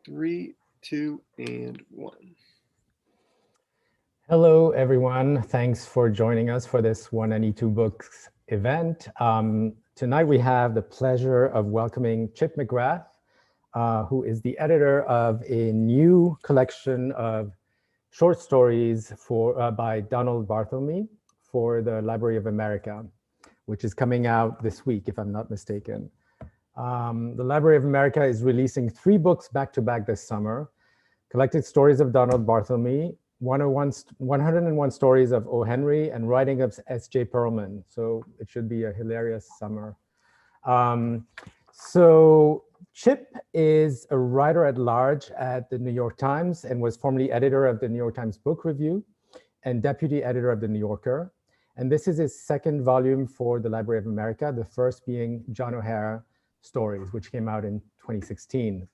Three, two, and one. Hello, everyone. Thanks for joining us for this 192 Books event. Tonight we have the pleasure of welcoming Chip McGrath, who is the editor of a new collection of short stories by Donald Barthelme for the Library of America, which is coming out this week, if I'm not mistaken. The Library of America is releasing 3 books back-to-back this summer: Collected Stories of Donald Barthelme, 101 Stories of O. Henry, and Writing of S.J. Perlman. So it should be a hilarious summer. So Chip is a writer at large at the New York Times and was formerly editor of the New York Times Book Review and deputy editor of the New Yorker. And this is his second volume for the Library of America, the first being John O'Hare Stories, which came out in 2016.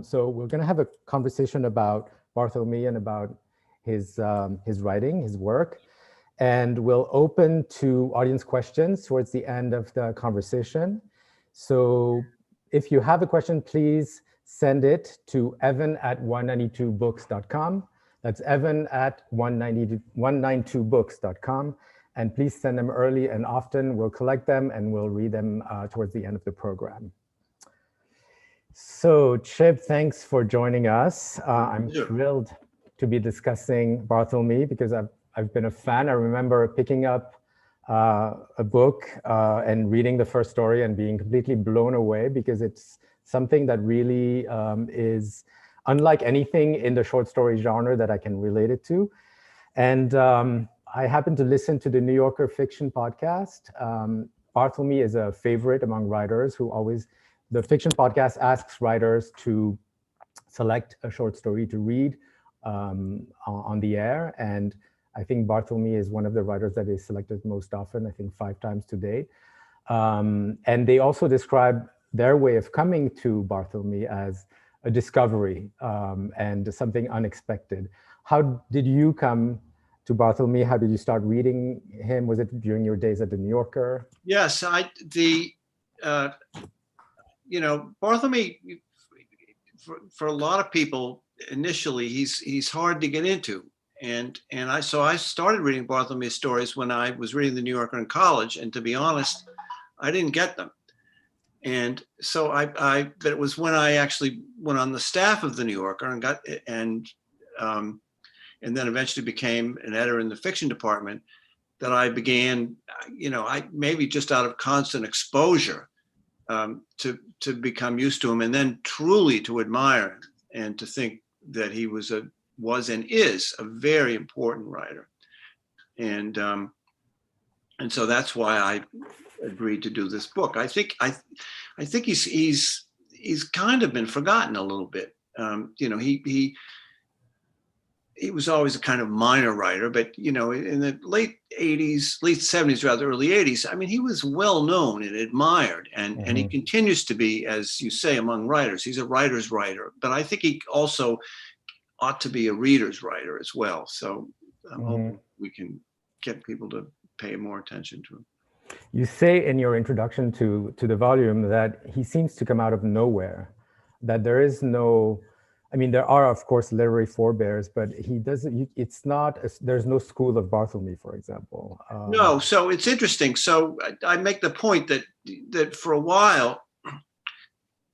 So we're going to have a conversation about Barthelme and about his writing, his work. And we'll open to audience questions towards the end of the conversation. So if you have a question, please send it to evan@192books.com. That's evan@192books.com. And please send them early and often. We'll collect them and we'll read them towards the end of the program. So Chip, thanks for joining us. I'm thrilled to be discussing Barthelme because I've been a fan. I remember picking up a book and reading the first story and being completely blown away because it's something that really is unlike anything in the short story genre that I can relate it to. And I happen to listen to the New Yorker fiction podcast. Barthelme is a favorite among writers who always, the fiction podcast asks writers to select a short story to read on the air. And I think Barthelme is one of the writers that is selected most often, I think 5 times to date. And they also describe their way of coming to Barthelme as a discovery and something unexpected. How did you come to Barthelme? How did you start reading him? Was it during your days at the New Yorker? Yes, Barthelme, for a lot of people, initially, he's hard to get into. And I started reading Barthelme stories when I was reading the New Yorker in college. And to be honest, I didn't get them. And so but it was when I actually went on the staff of the New Yorker and then eventually became an editor in the fiction department that I began, maybe just out of constant exposure to become used to him and then truly to admire him and to think that he was and is a very important writer. And so that's why I agreed to do this book. I think he's kind of been forgotten a little bit. He was always a kind of minor writer, but in the late 70s, rather early 80s, I mean, he was well known and admired, and he continues to be, as you say, among writers. He's a writer's writer, but I think he also ought to be a reader's writer as well. So I'm hoping we can get people to pay more attention to him. You say in your introduction to the volume that he seems to come out of nowhere, that there is no, I mean, there are, of course, literary forebears, but he doesn't, there's no School of Barthelme, for example. No, so it's interesting. So I make the point that for a while,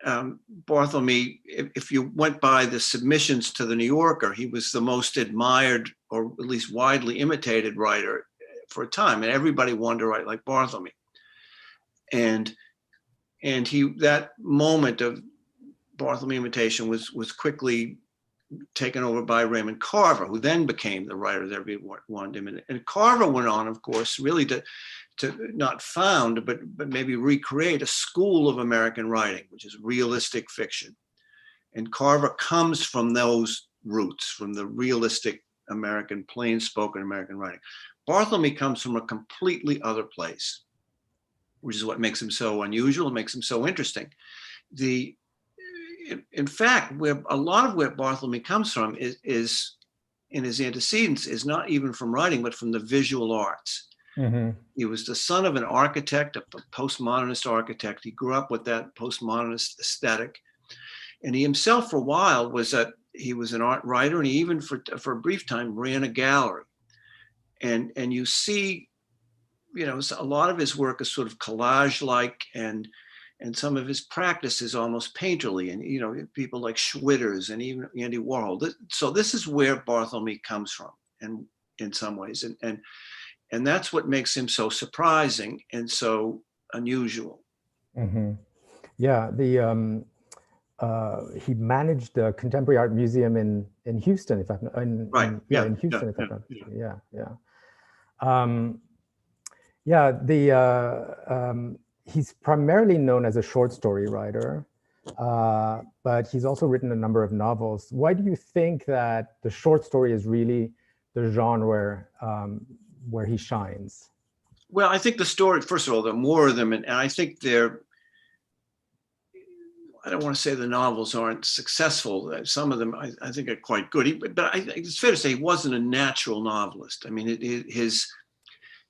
Barthelme, if you went by the submissions to the New Yorker, he was the most admired or at least widely imitated writer for a time, and everybody wanted to write like Barthelme. And that moment of Barthelme imitation was quickly taken over by Raymond Carver, who then became the writer that everyone wanted him. And Carver went on, of course, really to not found, but maybe recreate a school of American writing, which is realistic fiction. And Carver comes from those roots, from the realistic American, plain-spoken American writing. Barthelme comes from a completely other place, which is what makes him so unusual and makes him so interesting. In fact, a lot of where Barthelme comes from is in his antecedents is not even from writing, but from the visual arts. He was the son of an architect, a postmodernist architect. He grew up with that postmodernist aesthetic. And he himself for a while he was an art writer, and he even for a brief time ran a gallery. And you see, a lot of his work is sort of collage-like, and some of his practice is almost painterly, and people like Schwitters and even Andy Warhol. So this is where Barthelme comes from, and in some ways, and that's what makes him so surprising and so unusual. Mm-hmm. Yeah, he managed the Contemporary Art Museum in Houston, if I'm in Houston, if I'm not mistaken. He's primarily known as a short story writer, but he's also written a number of novels. Why do you think that the short story is really the genre where he shines? Well, I think the story, first of all, there are more of them, and I think I don't want to say the novels aren't successful. Some of them I think are quite good, but it's fair to say he wasn't a natural novelist. I mean, his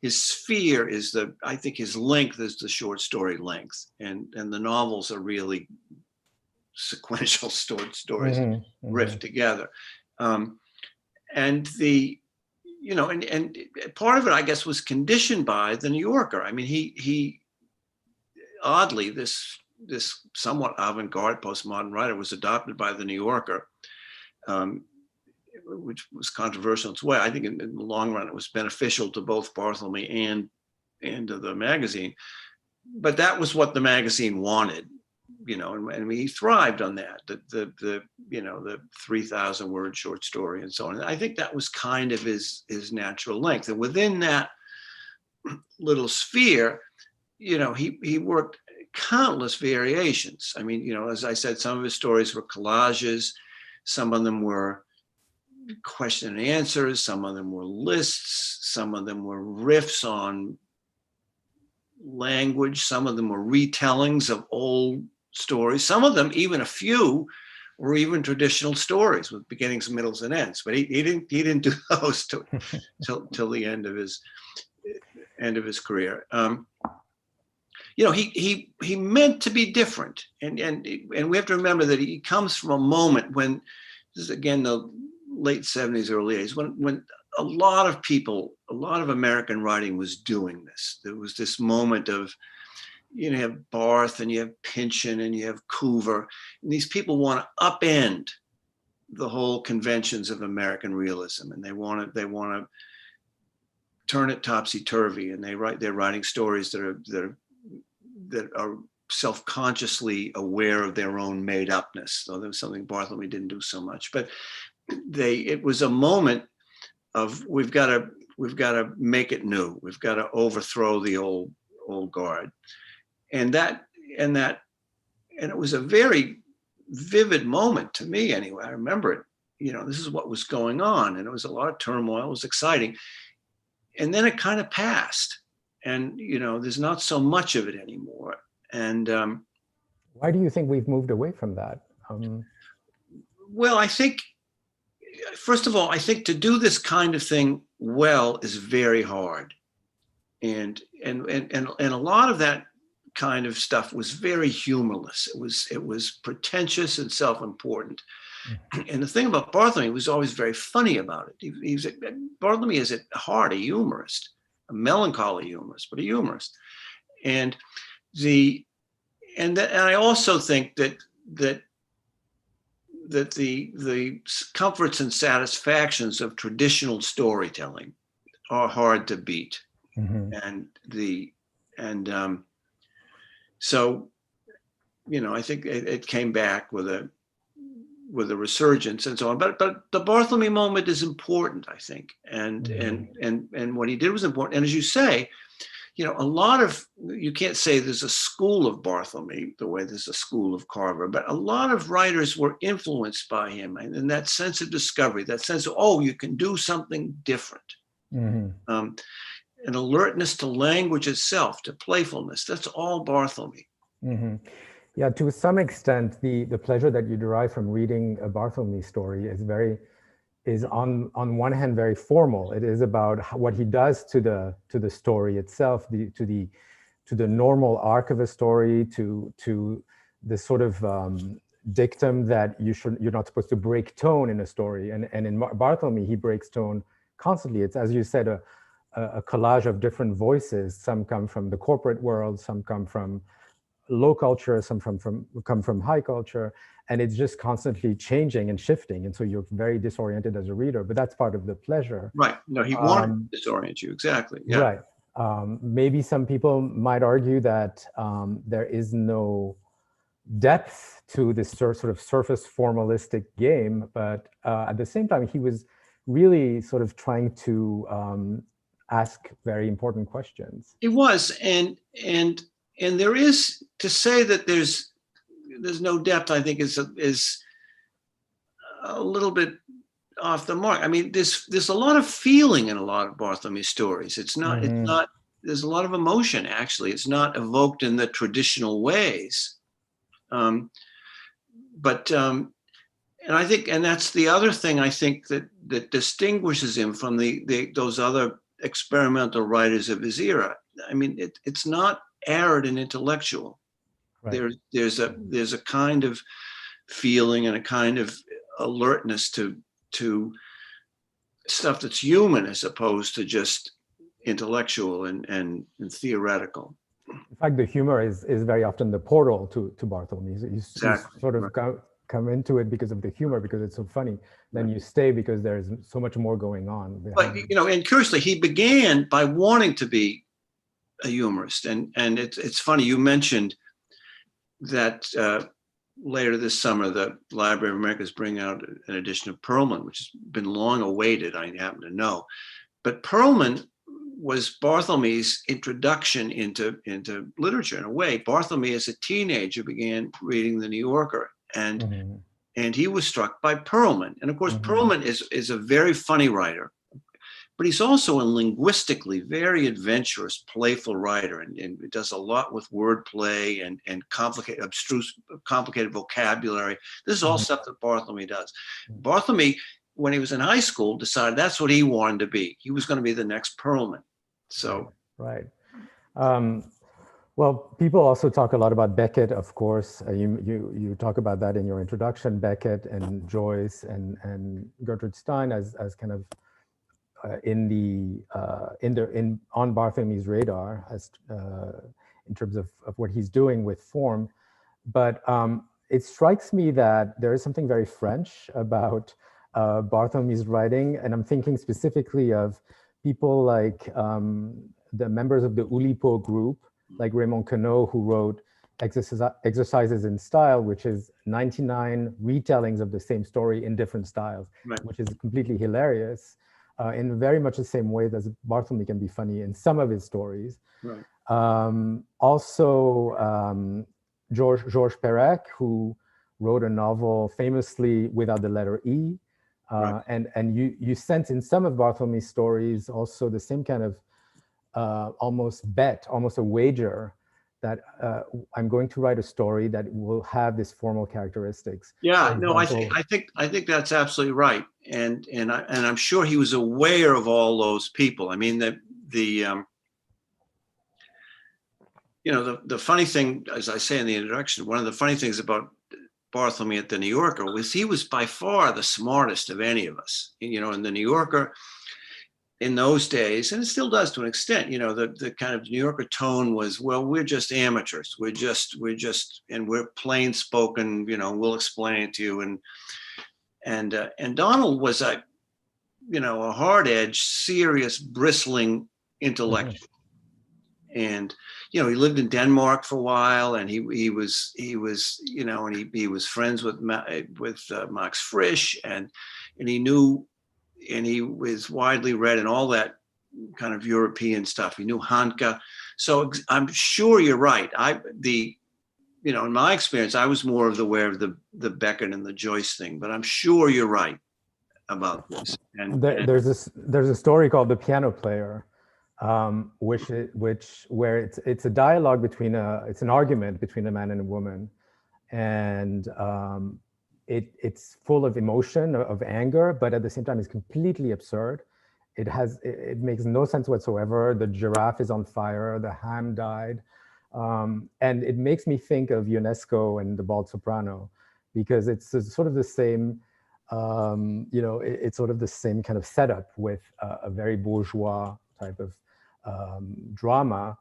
sphere is I think his length is the short story length, and the novels are really sequential stories riffed together. And and part of it, I guess, was conditioned by the New Yorker. I mean, he oddly, this somewhat avant-garde postmodern writer was adopted by the New Yorker, which was controversial in its way. I think in the long run, it was beneficial to both Barthelme and to the magazine. But that was what the magazine wanted, and he thrived on that, the 3,000 word short story and so on. And I think that was kind of his natural length. And within that little sphere, he worked countless variations. I mean, as I said, some of his stories were collages, some of them were question and answers, some of them were lists, some of them were riffs on language, some of them were retellings of old stories, some of them, even a few, were even traditional stories with beginnings, middles, and ends. But he didn't do those till the end of his career. He meant to be different, and we have to remember that he comes from a moment when, this is again the late 70s, early 80s, when a lot of American writing was doing this. There was this moment of, you have Barth and you have Pynchon and you have Coover, and these people want to upend the whole conventions of American realism, and they want to turn it topsy-turvy, and they're writing stories that are self-consciously aware of their own made-upness, though there was something Barthelme didn't do so much. But it was a moment of we've got to make it new. We've got to overthrow the old guard, and it was a very vivid moment to me anyway. I remember it. This is what was going on, and it was a lot of turmoil. It was exciting, and then it kind of passed. And, there's not so much of it anymore. And why do you think we've moved away from that? Well, I think, first of all, I think to do this kind of thing well is very hard. And a lot of that kind of stuff was very humorless. It was pretentious and self-important. Mm-hmm. And the thing about Barthelme, he was always very funny about it. Barthelme is at heart a humorist. A melancholy humorist, but a humorist, and I also think that the comforts and satisfactions of traditional storytelling are hard to beat, mm-hmm. So I think it came back with a resurgence and so on. But the Barthelme moment is important, I think, and what he did was important. And as you say, you can't say there's a school of Barthelme the way there's a school of Carver, but a lot of writers were influenced by him, and that sense of discovery, that sense of, you can do something different. Mm-hmm. An alertness to language itself, to playfulness, that's all Barthelme. Mm-hmm. Yeah, to some extent, the pleasure that you derive from reading a Barthelme story is on one hand very formal. It is about what he does to the story itself, to the normal arc of a story, to the sort of dictum that you're not supposed to break tone in a story. And in Barthelme, he breaks tone constantly. It's, as you said, a collage of different voices. Some come from the corporate world, some come from low culture, some come from high culture, and it's just constantly changing and shifting. And so you're very disoriented as a reader, but that's part of the pleasure. Right. No, he wanted to disorient you. Exactly. Yeah. Right. Maybe some people might argue that there is no depth to this sort of surface formalistic game, but at the same time, he was really sort of trying to ask very important questions. It was, and there is, to say that there's no depth, I think is a little bit off the mark. I mean, there's a lot of feeling in a lot of Barthelme's stories. It's not, there's a lot of emotion, actually. It's not evoked in the traditional ways. And I think, and that's the other thing I think that distinguishes him from those other experimental writers of his era. I mean, it's not arid and intellectual. Right. There's a kind of feeling and a kind of alertness to stuff that's human as opposed to just intellectual and theoretical. In fact, the humor is very often the portal to Barthelme. You sort of come into it because of the humor, because it's so funny. Then you stay because there's so much more going on. But, and curiously, he began by wanting to be a humorist. And it's funny, you mentioned that later this summer, the Library of America is bringing out an edition of Perlman, which has been long awaited, I happen to know. But Perlman was Barthelme's introduction into literature in a way. Barthelme, as a teenager, began reading The New Yorker, and he was struck by Perlman. And of course, Perlman is a very funny writer, but he's also a linguistically very adventurous, playful writer, and does a lot with wordplay and complicated vocabulary. This is all stuff that Barthelme does. Barthelme, when he was in high school, decided that's what he wanted to be. He was going to be the next Perlman. So right. Well, people also talk a lot about Beckett, of course. You talk about that in your introduction, Beckett and Joyce and Gertrude Stein as kind of on Barthelme's radar as in terms of what he's doing with form. But it strikes me that there is something very French about Barthelme's writing, and I'm thinking specifically of people like the members of the Oulipo group, like Raymond Queneau, who wrote Exercises in Style, which is 99 retellings of the same story in different styles, which is completely hilarious, in very much the same way that Barthelme can be funny in some of his stories. Also, Georges Perec, who wrote a novel famously without the letter E. And you sense in some of Barthelme's stories also the same kind of almost a wager that I'm going to write a story that will have this formal characteristics. Yeah, no, I think that's absolutely right, and I'm sure he was aware of all those people. I mean, the funny thing, as I say in the introduction, one of the funny things about Barthelme at the New Yorker was he was by far the smartest of any of us. In the New Yorker, in those days, and it still does to an extent, the kind of New Yorker tone was, well, we're just amateurs. We're just, and we're plain spoken, we'll explain it to you. And Donald was a hard-edged, serious, bristling intellectual. And, he lived in Denmark for a while, and he was friends with Max Frisch, and he knew, and he was widely read in all that kind of European stuff. He knew Handke. So I'm sure you're right. In my experience, I was more aware of the Beckett and the Joyce thing, but I'm sure you're right about this. And there's a story called The Piano Player, where it's a dialogue between it's an argument between a man and a woman, and it's full of emotion, of anger, but at the same time it's completely absurd. It makes no sense whatsoever. The giraffe is on fire, the ham died, and it makes me think of Ionesco and The Bald Soprano, because it's sort of the same, it's sort of the same kind of setup with a very bourgeois type of drama,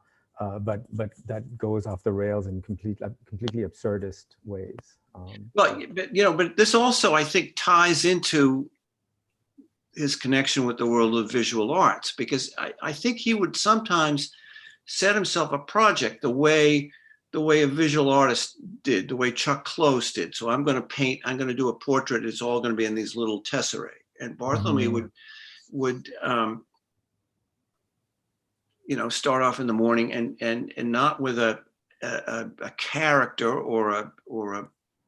but that goes off the rails in completely absurdist ways. But this also, I think, ties into his connection with the world of visual arts, because I think he would sometimes set himself a project the way a visual artist did, the way Chuck Close did. So I'm going to paint, I'm going to do a portrait. It's all going to be in these little tesserae. And Barthelme would start off in the morning and not with a character or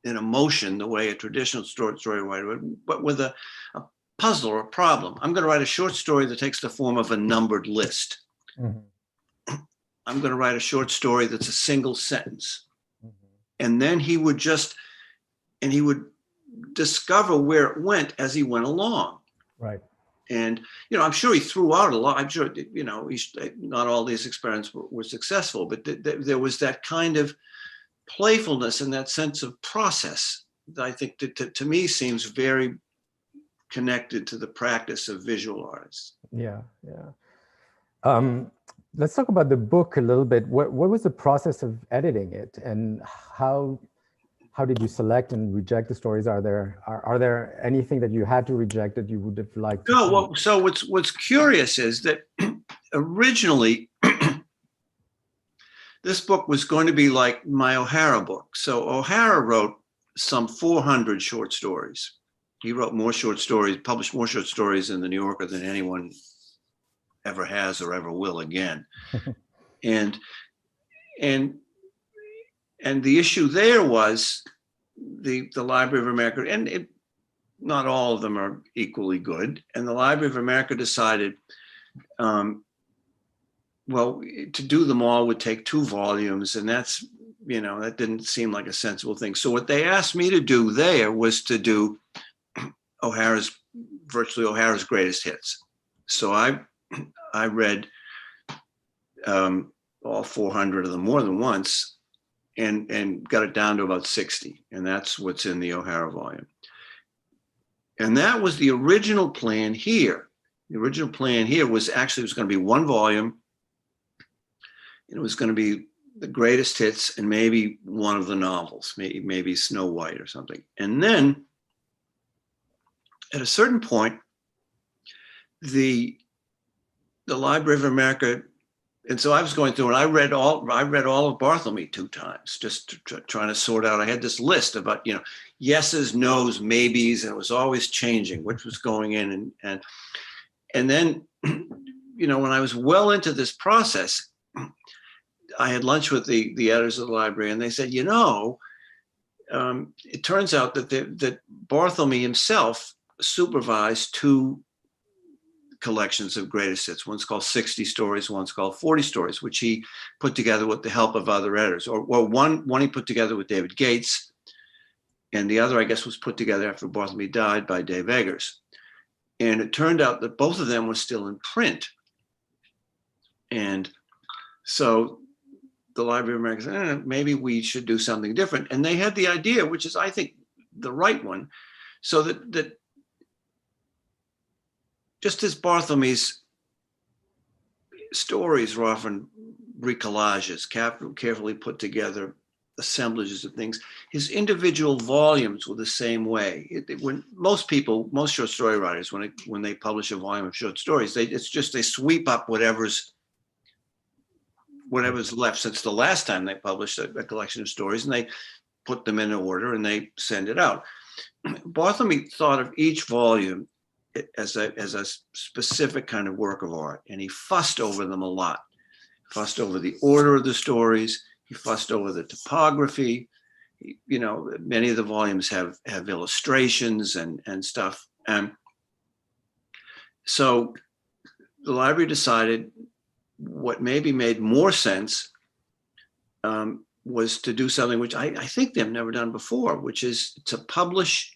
an emotion the way a traditional story writer would, but with a puzzle or a problem. I'm going to write a short story that takes the form of a numbered list. Mm-hmm. I'm going to write a short story that's a single sentence. Mm-hmm. And then he would discover where it went as he went along. Right. And, I'm sure he threw out a lot. I'm sure, not all these experiments were successful, but there was that kind of playfulness and that sense of process that I think to me seems very connected to the practice of visual artists. Yeah. Let's talk about the book a little bit. What was the process of editing it, and how did you select and reject the stories? Are there anything that you had to reject that you would have liked? No. Well, so what's curious is that originally this book was going to be like my O'Hara book. So O'Hara wrote some 400 short stories. He wrote more short stories, published more short stories in the New Yorker than anyone ever has or ever will again. And the issue there was the Library of America, and not all of them are equally good. And the Library of America decided, to do them all would take 2 volumes, and that's, that didn't seem like a sensible thing. So what they asked me to do there was to do virtually O'Hara's greatest hits. So I read all 400 of them more than once, and got it down to about 60. And that's what's in the O'Hara volume. And that was the original plan here. The original plan here was going to be 1 volume. And it was going to be the greatest hits and maybe one of the novels, maybe Snow White or something. And then at a certain point, the Library of America, and so I was going through and I read all of Barthelme 2 times, just trying to sort out. I had this list about, yeses, nos, maybes, and it was always changing, which was going in. And then, when I was well into this process, I had lunch with the editors of the library, and they said, it turns out that Barthelme himself supervised 2 collections of greatest hits. One's called 60 Stories, one's called 40 Stories, which he put together with the help of other editors. Or one he put together with David Gates, and the other, I guess, was put together after Barthelme died by Dave Eggers. And it turned out that both of them were still in print. And so the Library of America said, maybe we should do something different. And they had the idea, which is, I think, the right one, so that just as Barthelme's stories were often recollages, carefully put together assemblages of things, his individual volumes were the same way. When most short story writers, when they publish a volume of short stories, they sweep up whatever's left since the last time they published a collection of stories, and they put them in order and they send it out. Barthelme thought of each volume as a specific kind of work of art, and he fussed over them a lot. Fussed over the order of the stories. He fussed over the typography. Many of the volumes have illustrations and stuff. So the library decided what maybe made more sense was to do something which I think they've never done before, which is to publish.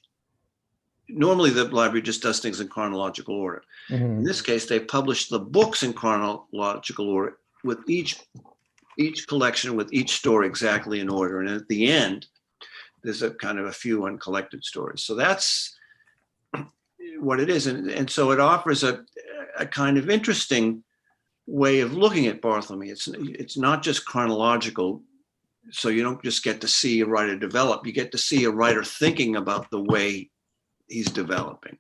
Normally the library just does things in chronological order. Mm-hmm. In this case, they published the books in chronological order, with each collection, with each story exactly in order. And at the end, there's a kind of a few uncollected stories. So that's what it is. And so it offers a kind of interesting way of looking at Barthelme. It's not just chronological. So you don't just get to see a writer develop, you get to see a writer thinking about the way he's developing.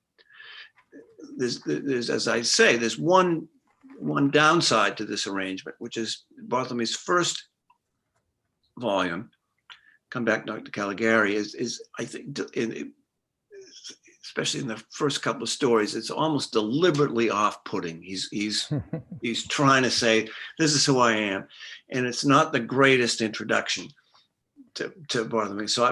There's as I say, there's one downside to this arrangement, which is Barthelme's first volume, Come Back Dr. Caligari, is I think, especially in the first couple of stories, it's almost deliberately off-putting. He's trying to say, this is who I am. And it's not the greatest introduction to Barthelme. So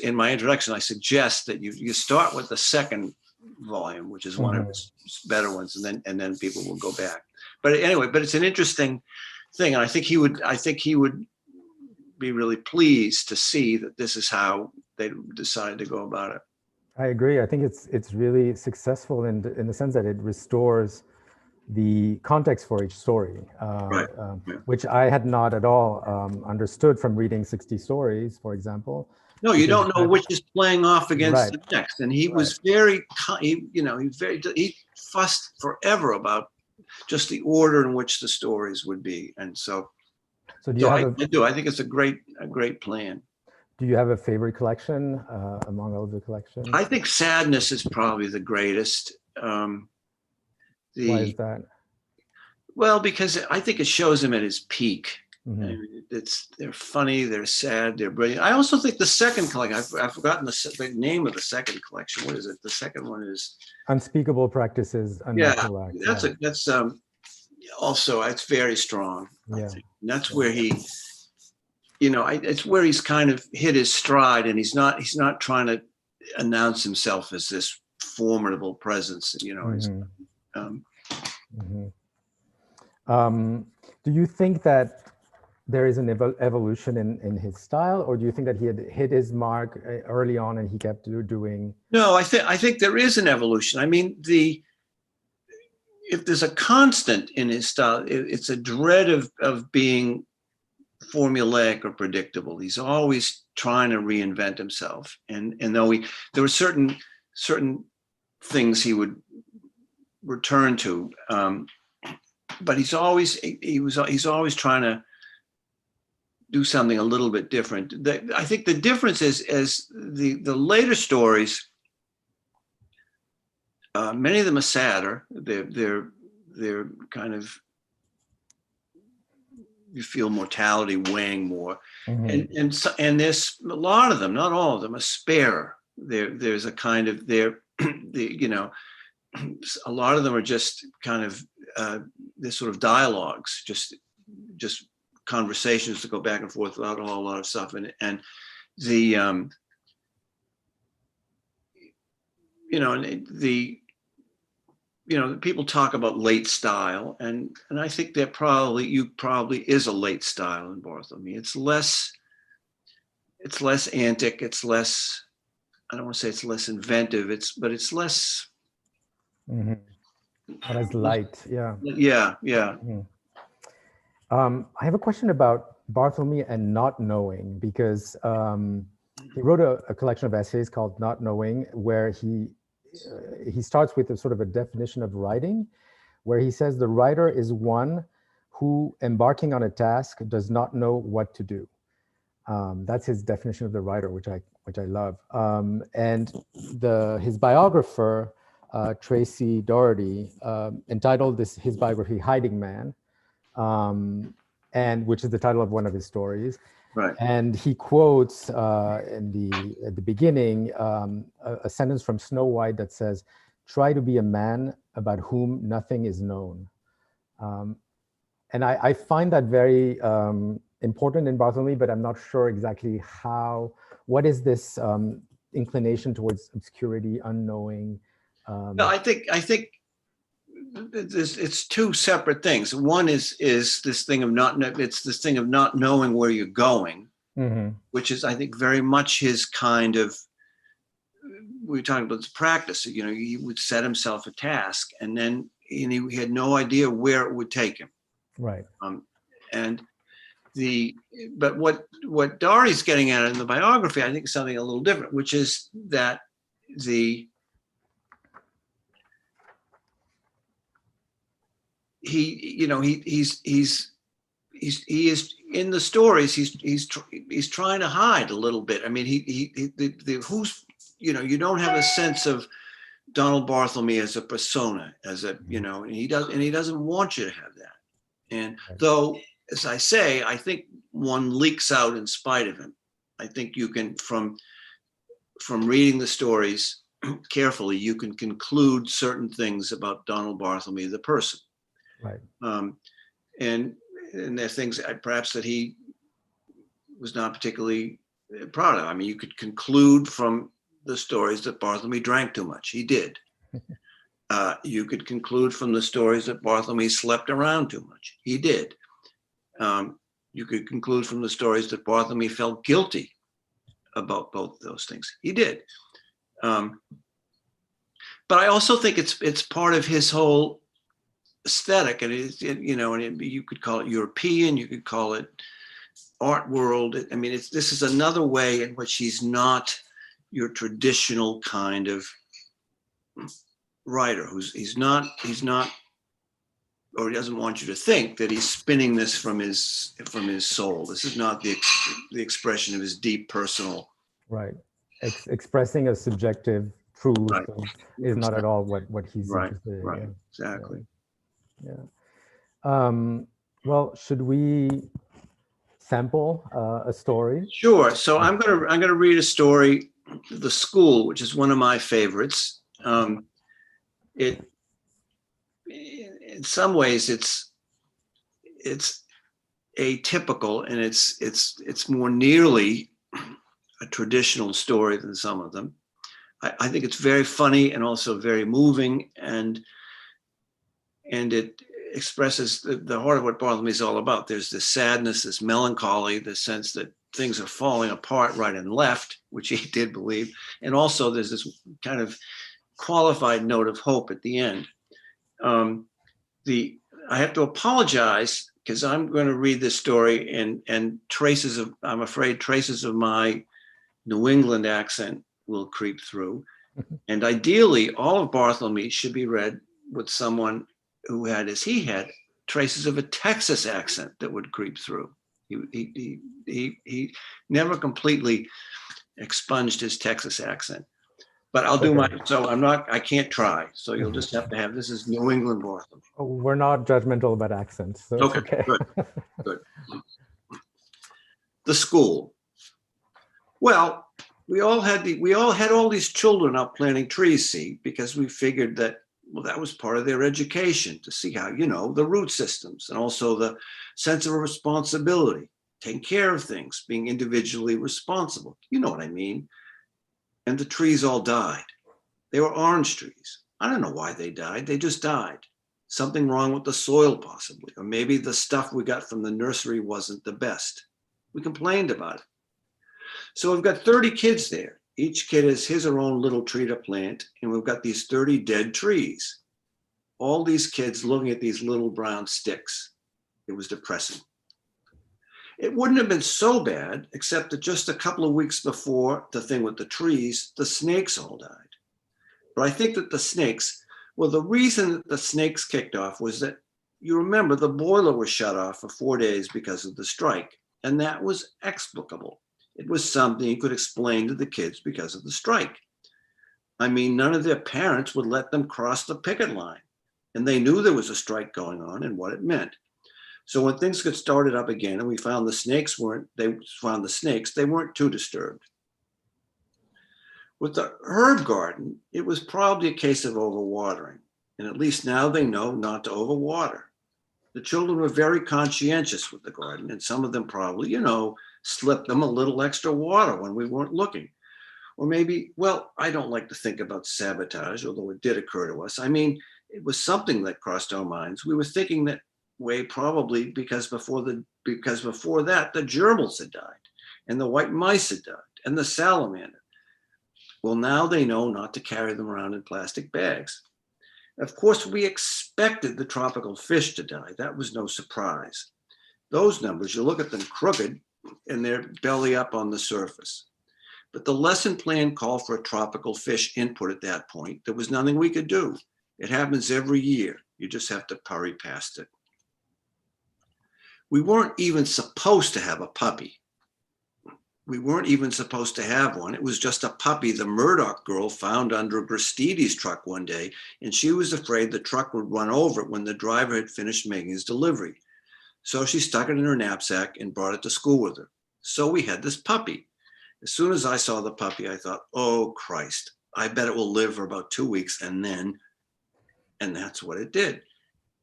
in my introduction, I suggest that you start with the second volume, which is one of his better ones, and then people will go back. But anyway, it's an interesting thing. And I think he would be really pleased to see that this is how they decided to go about it. I agree. I think it's really successful in the sense that it restores the context for each story, which I had not at all understood from reading 60 stories, for example. No, you don't know which is playing off against the next. And he was he fussed forever about just the order in which the stories would be. And so I think it's a great plan. Do you have a favorite collection among all the collections? I think Sadness is probably the greatest. Why is that? Well, because I think it shows him at his peak. Mm-hmm. I mean, they're funny, they're sad, they're brilliant. I also think the second collection, I've forgotten the name of the second collection. What is it? The second one is Unspeakable Practices. Unnatural Acts. That's also, it's very strong. Yeah. I think. And that's where he, it's where he's kind of hit his stride, and he's not trying to announce himself as this formidable presence. Do you think that there is an evolution in his style, or do you think that he had hit his mark early on and he kept doing? No, I think there is an evolution. I mean, if there's a constant in his style, it's a dread of being formulaic or predictable. He's always trying to reinvent himself, and though there were certain things he would return to, but he's always trying to do something a little bit different. I think the difference is the later stories. Many of them are sadder. They're kind of, you feel mortality weighing more, and there's a lot of them, not all of them, are spare. There's a kind of a lot of them are just kind of they're sort of dialogues, just conversations that go back and forth without a whole lot of stuff, and people talk about late style, and I think that probably is a late style in Barthelme. It's less antic. It's less, I don't want to say it's less inventive. But it's less. Not as light, yeah. Yeah. Mm-hmm. I have a question about Barthelme and not knowing, because he wrote a collection of essays called Not Knowing, where he starts with a sort of a definition of writing, where he says the writer is one who, embarking on a task, does not know what to do. That's his definition of the writer, which I love. And his biographer, Tracy Doherty, entitled his biography "Hiding Man," and which is the title of one of his stories. Right. And he quotes at the beginning a sentence from Snow White that says, "Try to be a man about whom nothing is known." And I find that very important in Barthelme, but I'm not sure exactly what is this inclination towards obscurity, unknowing? No, I think it's two separate things. One is this thing of not knowing where you're going, which is, I think, very much his kind of. We were talking about the practice. He would set himself a task, and then he had no idea where it would take him. Right. And but what Dari's getting at in the biography, I think, is something a little different, which is that he is in the stories. He's trying to hide a little bit. I mean, you don't have a sense of Donald Barthelme as a persona, and he doesn't want you to have that. And though, as I say, I think one leaks out in spite of him. I think you can, from reading the stories carefully, you can conclude certain things about Donald Barthelme, the person. Right. And there are things perhaps that he was not particularly proud of. I mean, you could conclude from the stories that Barthelme drank too much. He did. You could conclude from the stories that Barthelme slept around too much. He did. You could conclude from the stories that Barthelme felt guilty about both those things. He did. But I also think it's part of his whole aesthetic, and you could call it European, you could call it art world. I mean, this is another way in which he's not your traditional kind of writer. He's not, or he doesn't want you to think that he's spinning this from his soul. This is not the expression of his deep personal. Right. Expressing a subjective truth Right. is not at all what he's Right. interested in. Right. Yeah. Exactly. Yeah. Well, should we sample a story? Sure. So I'm gonna read a story, The School, which is one of my favorites. It, in some ways, it's atypical, and it's more nearly a traditional story than some of them. I think it's very funny and also very moving, and it expresses the heart of what Barthelme is all about. There's this sadness, this melancholy, the sense that things are falling apart right and left, which he did believe. And also there's this kind of qualified note of hope at the end. I have to apologize because I'm going to read this story and I'm afraid traces of my New England accent will creep through. And ideally, all of Barthelme should be read with someone who had, as he had, traces of a Texas accent that would creep through. He never completely expunged his Texas accent. But I'll do I can't try. So you'll just have to have, this is New England Barthelme. Oh, we're not judgmental about accents. So Okay. Good. The School. Well, we all had all these children out planting trees, see, because we figured that, well, that was part of their education, to see how, the root systems, and also the sense of responsibility, taking care of things, being individually responsible. You know what I mean? And the trees all died. They were orange trees. I don't know why they died. They just died. Something wrong with the soil, possibly, or maybe the stuff we got from the nursery wasn't the best. We complained about it. So we've got 30 kids there. Each kid has his or own little tree to plant, and we've got these 30 dead trees. All these kids looking at these little brown sticks. It was depressing. It wouldn't have been so bad, except that just a couple of weeks before the thing with the trees, the snakes all died. But I think that the reason that the snakes kicked off was that, you remember, the boiler was shut off for 4 days because of the strike, and that was explicable. It was something you could explain to the kids because of the strike. I mean, none of their parents would let them cross the picket line, and they knew there was a strike going on and what it meant. So when things got started up again and we found the snakes, they weren't too disturbed. With the herb garden, it was probably a case of overwatering, and at least now they know not to overwater. The children were very conscientious with the garden, and some of them probably, slipped them a little extra water when we weren't looking. Or maybe, well, I don't like to think about sabotage, although it did occur to us. I mean, it was something that crossed our minds. We were thinking that way probably because before that, the gerbils had died, and the white mice had died, and the salamander. Well, now they know not to carry them around in plastic bags. Of course, we expected the tropical fish to die. That was no surprise. Those numbers, you look at them crooked and they're belly up on the surface. But the lesson plan called for a tropical fish input at that point. There was nothing we could do. It happens every year. You just have to hurry past it. We weren't even supposed to have a puppy. We weren't even supposed to have one. It was just a puppy the Murdoch girl found under Gristides' truck one day, and she was afraid the truck would run over it when the driver had finished making his delivery. So she stuck it in her knapsack and brought it to school with her. So we had this puppy. As soon as I saw the puppy, I thought, oh, Christ, I bet it will live for about 2 weeks and that's what it did.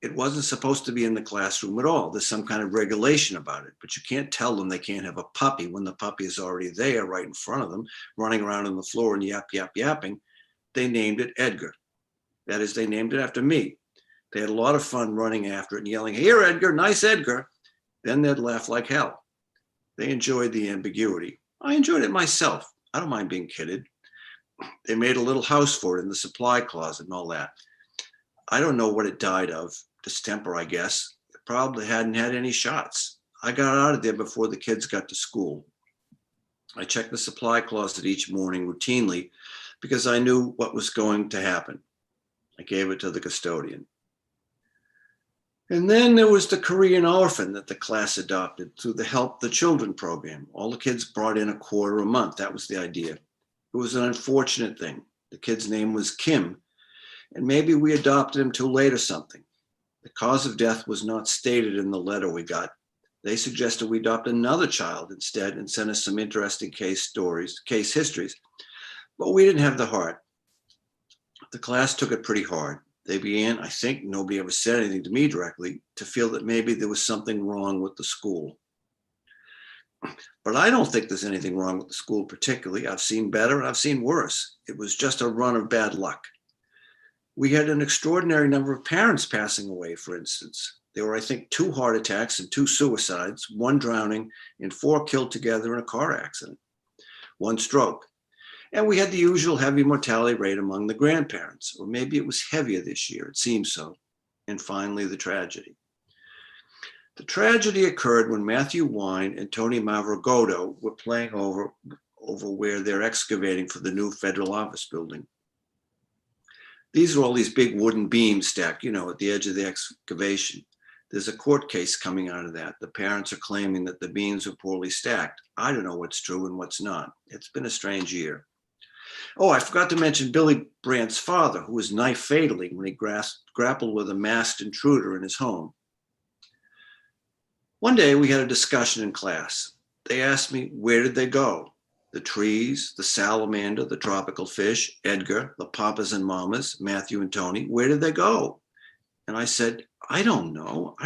It wasn't supposed to be in the classroom at all. There's some kind of regulation about it, but you can't tell them they can't have a puppy when the puppy is already there right in front of them, running around on the floor and yapping. They named it Edgar. That is, they named it after me. They had a lot of fun running after it and yelling, "Here, Edgar, nice Edgar." Then they'd laugh like hell. They enjoyed the ambiguity. I enjoyed it myself. I don't mind being kidded. They made a little house for it in the supply closet and all that. I don't know what it died of. Distemper, I guess. It probably hadn't had any shots. I got out of there before the kids got to school. I checked the supply closet each morning routinely because I knew what was going to happen. I gave it to the custodian. And then there was the Korean orphan that the class adopted through the Help the Children program. All the kids brought in $25 a month. That was the idea. It was an unfortunate thing. The kid's name was Kim, and maybe we adopted him too late or something. The cause of death was not stated in the letter we got. They suggested we adopt another child instead and sent us some interesting case histories, but we didn't have the heart. The class took it pretty hard. They began, I think nobody ever said anything to me directly, to feel that maybe there was something wrong with the school. But I don't think there's anything wrong with the school particularly. I've seen better and I've seen worse. It was just a run of bad luck. We had an extraordinary number of parents passing away, for instance. There were, I think, 2 heart attacks and 2 suicides, 1 drowning, and 4 killed together in a car accident, 1 stroke. And we had the usual heavy mortality rate among the grandparents, or maybe it was heavier this year, it seems so. And finally, the tragedy. The tragedy occurred when Matthew Wine and Tony Mavrogodo were playing over where they're excavating for the new federal office building. These are all these big wooden beams stacked, at the edge of the excavation. There's a court case coming out of that. The parents are claiming that the beams were poorly stacked. I don't know what's true and what's not. It's been a strange year. Oh, I forgot to mention Billy Brandt's father, who was knifed fatally when he grappled with a masked intruder in his home. One day we had a discussion in class. They asked me, where did they go? The trees, the salamander, the tropical fish, Edgar, the papas and mamas, Matthew and Tony, where did they go? And I said, I don't know.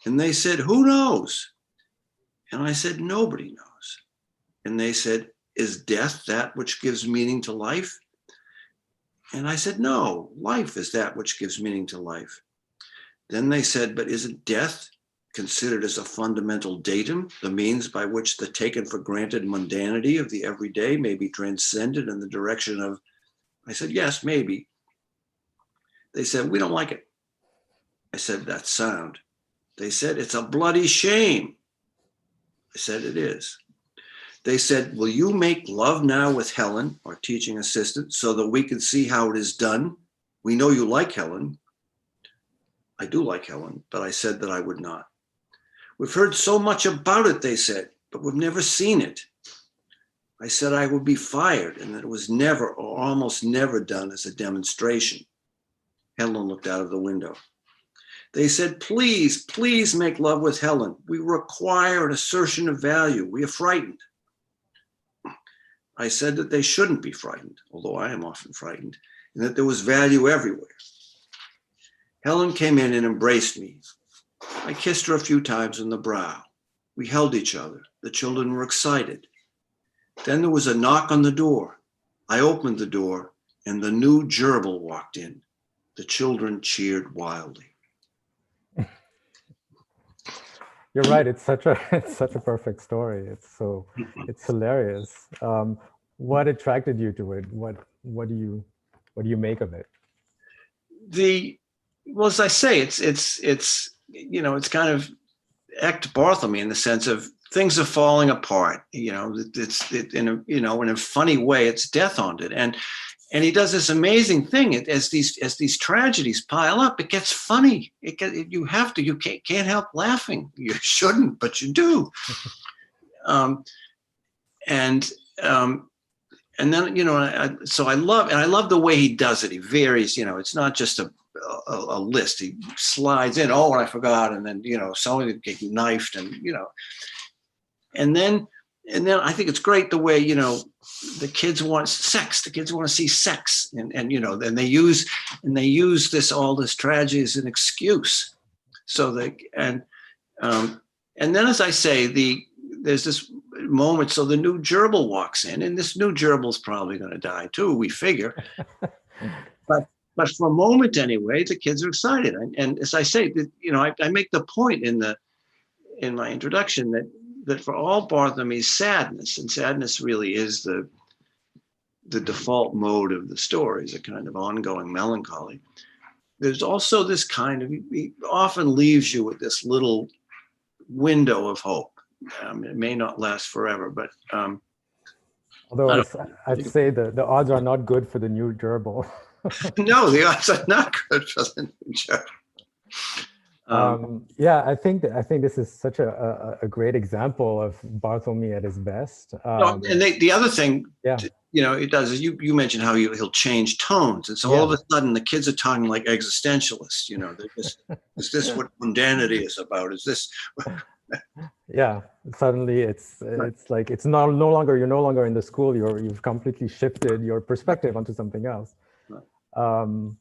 And they said, who knows? And I said, nobody knows. And they said, is death that which gives meaning to life? And I said, no, life is that which gives meaning to life. Then they said, but isn't death considered as a fundamental datum, the means by which the taken for granted mundanity of the everyday may be transcended in the direction of, I said, yes, maybe. They said, we don't like it. I said, that's sound. They said, it's a bloody shame. I said, it is. They said, will you make love now with Helen, our teaching assistant, so that we can see how it is done? We know you like Helen. I do like Helen, but I said that I would not. We've heard so much about it, they said, but we've never seen it. I said I would be fired and that it was never or almost never done as a demonstration. Helen looked out of the window. They said, please, please make love with Helen. We require an assertion of value. We are frightened. I said that they shouldn't be frightened, although I am often frightened, and that there was value everywhere. Helen came in and embraced me. I kissed her a few times on the brow. We held each other. The children were excited. Then there was a knock on the door. I opened the door and the new gerbil walked in. The children cheered wildly. You're right. It's such a perfect story. It's hilarious. What attracted you to it? What do you make of it? Well, as I say, it's kind of act Barthelme in the sense of things are falling apart. It's in a funny way. It's death haunted, and he does this amazing thing. As these tragedies pile up, it gets funny. You can't help laughing. You shouldn't, but you do. And then so I love the way he does it. He varies. It's not just a list. He slides in. Oh, and I forgot. And then someone get knifed, and then I think it's great the way the kids want sex. The kids want to see sex, and they use all this tragedy as an excuse. So and then, as I say, there's this moment. So the new gerbil walks in, and this new gerbil's probably going to die too, we figure. But for a moment anyway, the kids are excited. And as I say, I make the point in my introduction that for all Barthelme's sadness, and sadness really is the default mode of the story, is a kind of ongoing melancholy. There's also this kind of, he often leaves you with this little window of hope. It may not last forever, but although I'd say the odds are not good for the new gerbil. No, the odds are not good for the new gerbil. Yeah, I think this is such a great example of Barthelme at his best. And the other thing, it does is you mentioned how he'll change tones, and so all of a sudden the kids are talking like existentialists. Is this what mundanity is about? Is this? Yeah, suddenly it's like you're no longer in the school. You've completely shifted your perspective onto something else. I mean,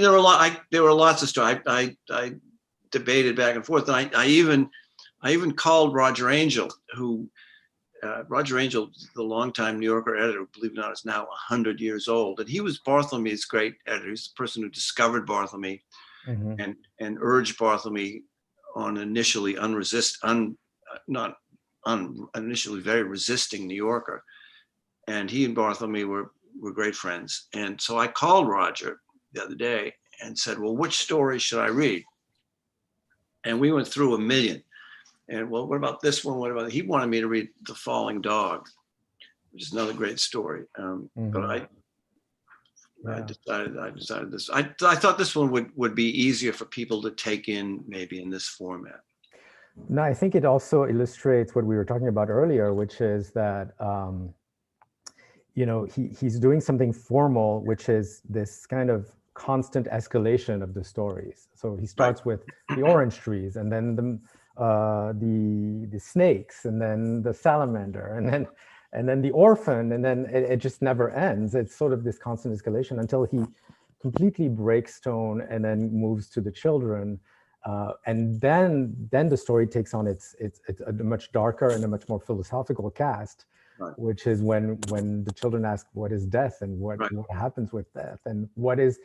there were lots of stories. I debated back and forth, and I even called Roger Angell, who Roger Angell, the longtime New Yorker editor, believe it or not, is now 100 years old, and he was Barthelme's great editor. He's the person who discovered Barthelme and urged Barthelme on initially initially very resisting New Yorker, and he and Barthelme were great friends. And so I called Roger the other day and said, well, which story should I read? And we went through a million. And well, what about this one? What about, he wanted me to read The Falling Dog, which is another great story. But I decided this. I thought this one would be easier for people to take in, maybe in this format. No, I think it also illustrates what we were talking about earlier, which is that he's doing something formal, which is this kind of constant escalation of the stories. So he starts with the orange trees, and then the snakes, and then the salamander, and then the orphan, and then it just never ends. It's sort of this constant escalation until he completely breaks tone and then moves to the children. And then the story takes on it's a much darker and a much more philosophical cast, which is when the children ask, what is death, and what happens with death, and is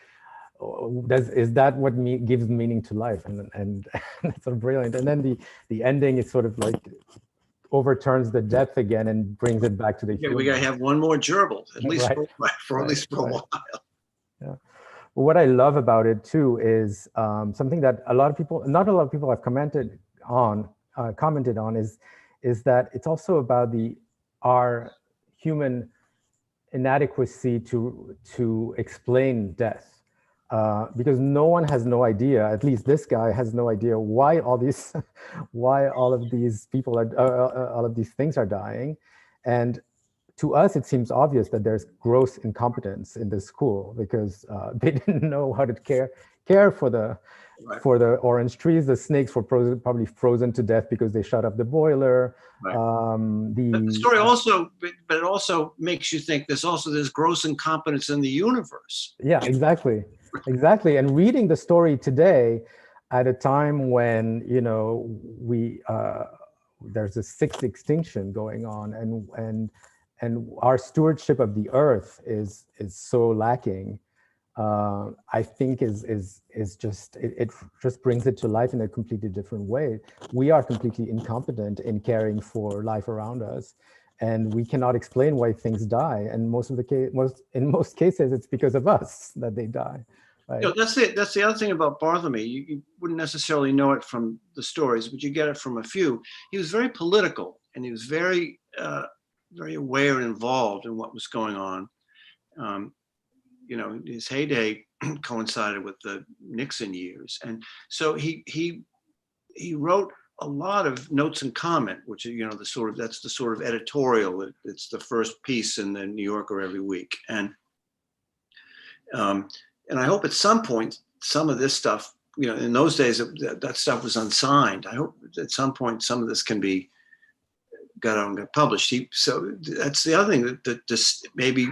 that what gives meaning to life? And that's sort of brilliant. And then the ending is sort of like overturns the death again and brings it back to the human. We gotta have one more gerbil, at least for a while. Yeah. What I love about it too is something that not a lot of people have commented on is that it's also about our human inadequacy to explain death. Because no one has no idea, at least this guy has no idea why all of these people all of these things are dying. And to us, it seems obvious that there's gross incompetence in this school, because they didn't know how to care for the orange trees. The snakes were probably frozen to death because they shut off the boiler. The story also, but it also makes you think there's gross incompetence in the universe. Yeah, exactly. And reading the story today at a time when there's a sixth extinction going on, and our stewardship of the earth is so lacking, I think it just brings it to life in a completely different way. We are completely incompetent in caring for life around us, and we cannot explain why things die. And in most cases, it's because of us that they die. Right. That's the other thing about Barthelme. You wouldn't necessarily know it from the stories, but you get it from a few. He was very political, and he was very very aware and involved in what was going on. His heyday coincided with the Nixon years, and so he wrote a lot of notes and comment, which that's the sort of editorial. It's the first piece in the New Yorker every week, and I hope at some point some of this stuff, in those days that stuff was unsigned. I hope at some point some of this can be got out and got published. So that's the other thing that just maybe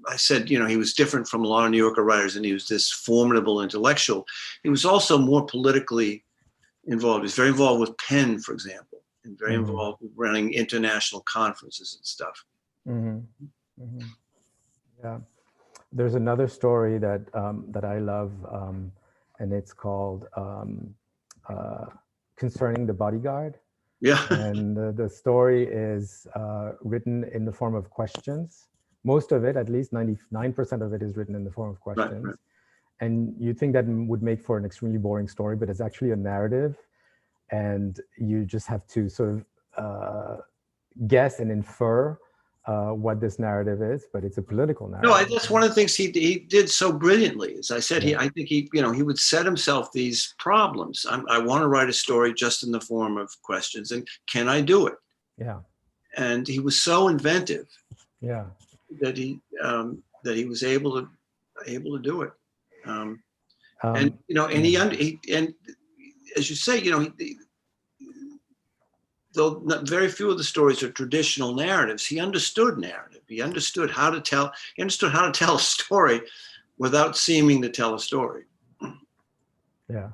I said, he was different from a lot of New Yorker writers, and he was this formidable intellectual. He was also more politically involved. He was very involved with Penn, for example, and very involved with running international conferences and stuff. Yeah. There's another story that I love, and it's called Concerning the Bodyguard. Yeah. And the story is written in the form of questions. Most of it, at least 99% of it, is written in the form of questions. Right. And you think that would make for an extremely boring story, but it's actually a narrative. And you just have to sort of guess and infer what this narrative is, but it's a political narrative. No, that's one of the things he did so brilliantly. As I said, I think he would set himself these problems. I want to write a story just in the form of questions, and can I do it? Yeah. And he was so inventive. Yeah. That he was able to do it. And as you say, though very few of the stories are traditional narratives, he understood narrative. He understood how to tell a story without seeming to tell a story. Yeah.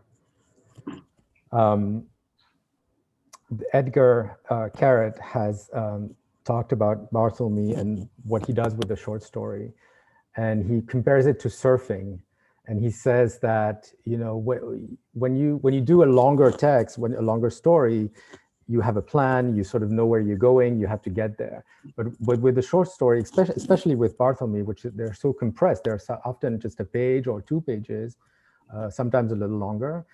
Edgar Carrot has talked about Barthelme and what he does with the short story, and he compares it to surfing. And he says that when you do a longer text, when a longer story, you have a plan, you sort of know where you're going, you have to get there. But with the short story, especially with Barthelme, which they're so compressed, they're often just a page or 2 pages, sometimes a little longer.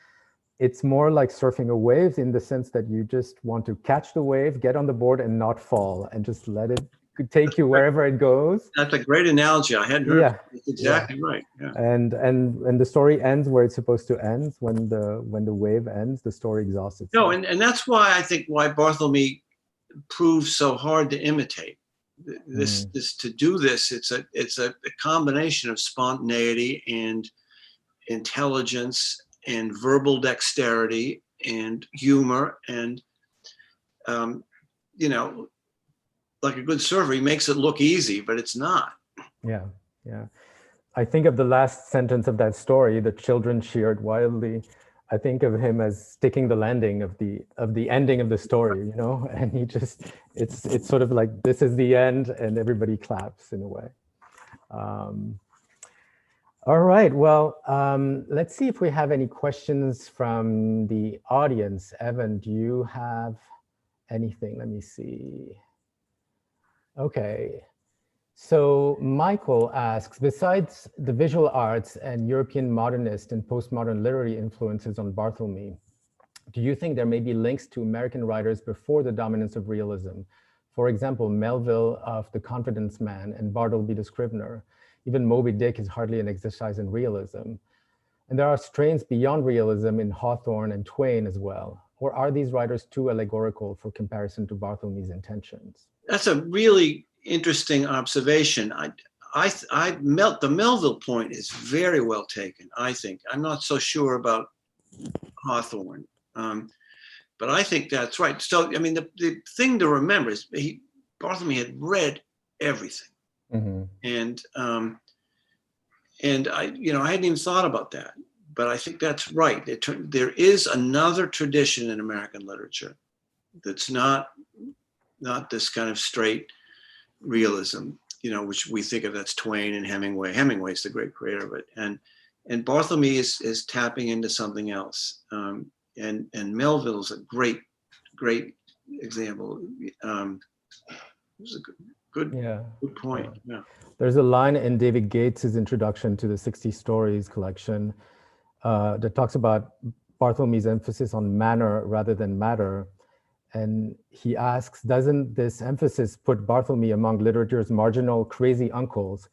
It's more like surfing a wave in the sense that you just want to catch the wave, get on the board and not fall, and just let it take you wherever it goes. That's a great analogy. I hadn't heard. Yeah. It's exactly right. Yeah. And the story ends where it's supposed to end. When the wave ends, the story exhausts itself. No, and that's why I think why Barthelme proves so hard to imitate. This to do this, it's a combination of spontaneity and intelligence and verbal dexterity and humor and like a good surfer, he makes it look easy, but it's not. Yeah. I think of the last sentence of that story, the children cheered wildly. I think of him as sticking the landing of the ending of the story, and he just, it's sort of like, this is the end, and everybody claps in a way. All right, well, let's see if we have any questions from the audience. Evan, do you have anything? Let me see. Okay, so Michael asks, besides the visual arts and European modernist and postmodern literary influences on Barthelme, do you think there may be links to American writers before the dominance of realism? For example, Melville of The Confidence Man and Bartleby the Scrivener. Even Moby Dick is hardly an exercise in realism. And there are strains beyond realism in Hawthorne and Twain as well. Or are these writers too allegorical for comparison to Barthelme's intentions? That's a really interesting observation. The Melville point is very well taken, I think. I'm not so sure about Hawthorne, but I think that's right. So, I mean, the thing to remember is Barthelme had read everything. Mm-hmm. And I hadn't even thought about that, but I think that's right. There is another tradition in American literature that's not this kind of straight realism, which we think of, that's Twain and Hemingway. Hemingway's the great creator of it, and Barthelme is tapping into something else. And Melville's a great example. Good. Yeah. Good point. Yeah. There's a line in David Gates's introduction to the 60 Stories collection that talks about Barthelme's emphasis on manner rather than matter. And he asks, doesn't this emphasis put Barthelme among literature's marginal crazy uncles,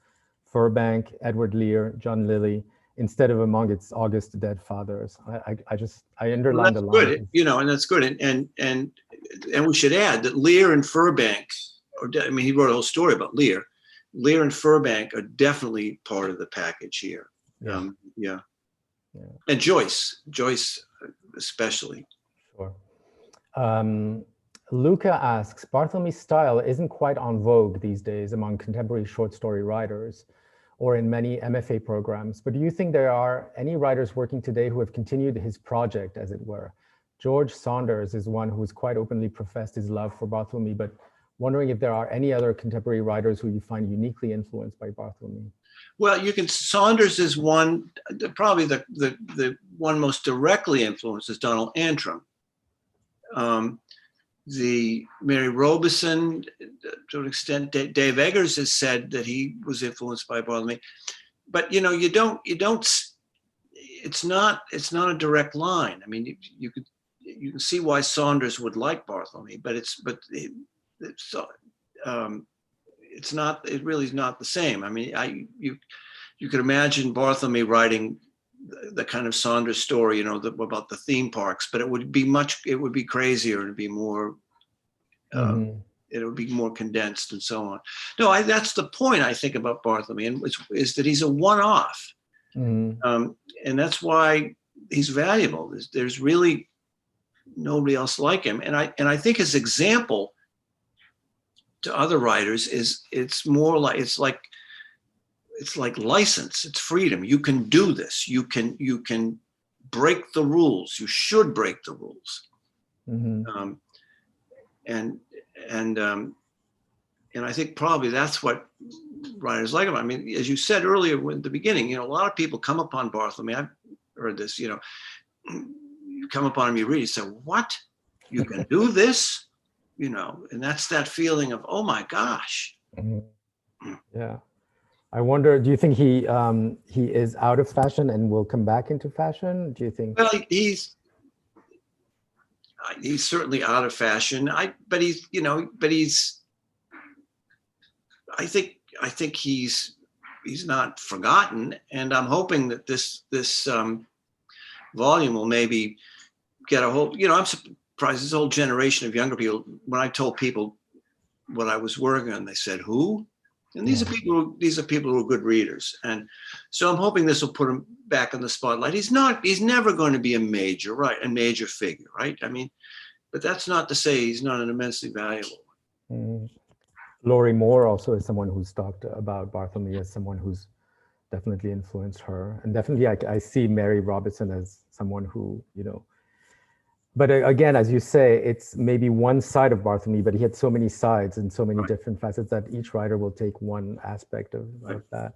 Furbank, Edward Lear, John Lilly, instead of among its august dead fathers? I underlined the line. Good, you know, and that's good. And we should add that Lear and Furbank, I mean, he wrote a whole story about Lear. Lear and Furbank are definitely part of the package here. Yeah. Yeah. And Joyce especially. Sure. Luca asks, Barthelme's style isn't quite en vogue these days among contemporary short story writers or in many MFA programs, but do you think there are any writers working today who have continued his project, as it were? George Saunders is one who's quite openly professed his love for Barthelme, but wondering if there are any other contemporary writers who you find uniquely influenced by Barthelme. Well, Saunders is one, probably the one most directly influenced is Donald Antrim. The Mary Robeson, to an extent, Dave Eggers has said that he was influenced by Barthelme, but you know, it's not a direct line. I mean, you can see why Saunders would like Barthelme, but it really is not the same. I mean, you could imagine Barthelme writing the kind of Saunders story, you know, about the theme parks, but it would be crazier, it'd be more, it would be more condensed and so on. No, that's the point I think about Barthelme, and is that he's a one-off, and that's why he's valuable. There's really nobody else like him, and I think his example to other writers it's like license, it's freedom. You can do this. You can break the rules. You should break the rules. And I think probably that's what writers like him. I mean, as you said earlier at the beginning, you know, a lot of people come upon Barthelme. I've heard this, you know, you come upon him, you read, you say, what? You can do this? You know, and that's that feeling of, oh my gosh. Yeah. I wonder, do you think he is out of fashion and will come back into fashion? Do you think? Well, he's certainly out of fashion. I think he's not forgotten, and I'm hoping that this volume will maybe get a whole, you know, I'm surprised this whole generation of younger people, when I told people what I was working on, they said, who? And these are people who are good readers. And so I'm hoping this will put him back in the spotlight. He's never going to be a major figure, right? I mean, but that's not to say he's not an immensely valuable one. Laurie Moore also is someone who's talked about Barthelme as someone who's definitely influenced her. And definitely I see Mary Robertson as someone who, you know, but again, as you say, it's maybe one side of Barthelme, but he had so many sides and so many different facets that each writer will take one aspect of that.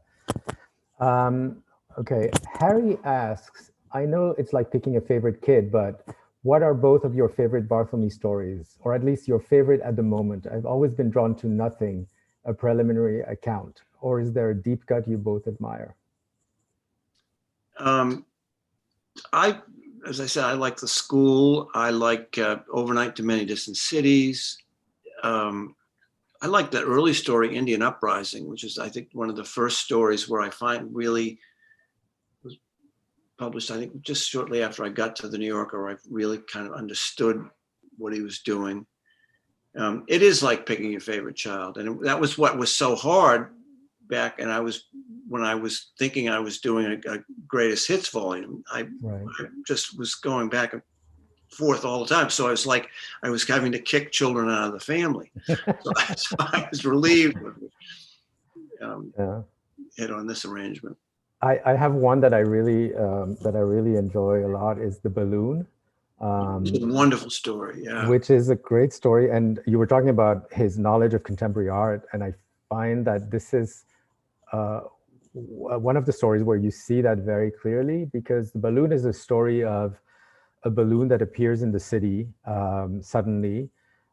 Okay, Harry asks, I know it's like picking a favorite kid, but what are both of your favorite Barthelme stories, or at least your favorite at the moment? I've always been drawn to Nothing, a preliminary account, or is there a deep cut you both admire? As I said, I like The School. I like Overnight to Many Distant Cities. I like that early story, Indian Uprising, which is, I think, one of the first stories where I find really was published, I think, just shortly after I got to the New Yorker, where I really kind of understood what he was doing. It is like picking your favorite child. And that was what was so hard back. And when I was thinking I was doing a greatest hits volume, I just was going back and forth all the time. So I was like, I was having to kick children out of the family. So I was relieved hit on this arrangement. I have one that I really enjoy a lot is The Balloon. It's a wonderful story, yeah. Which is a great story. And you were talking about his knowledge of contemporary art. And I find that this is one of the stories where you see that very clearly, because The Balloon is a story of a balloon that appears in the city suddenly,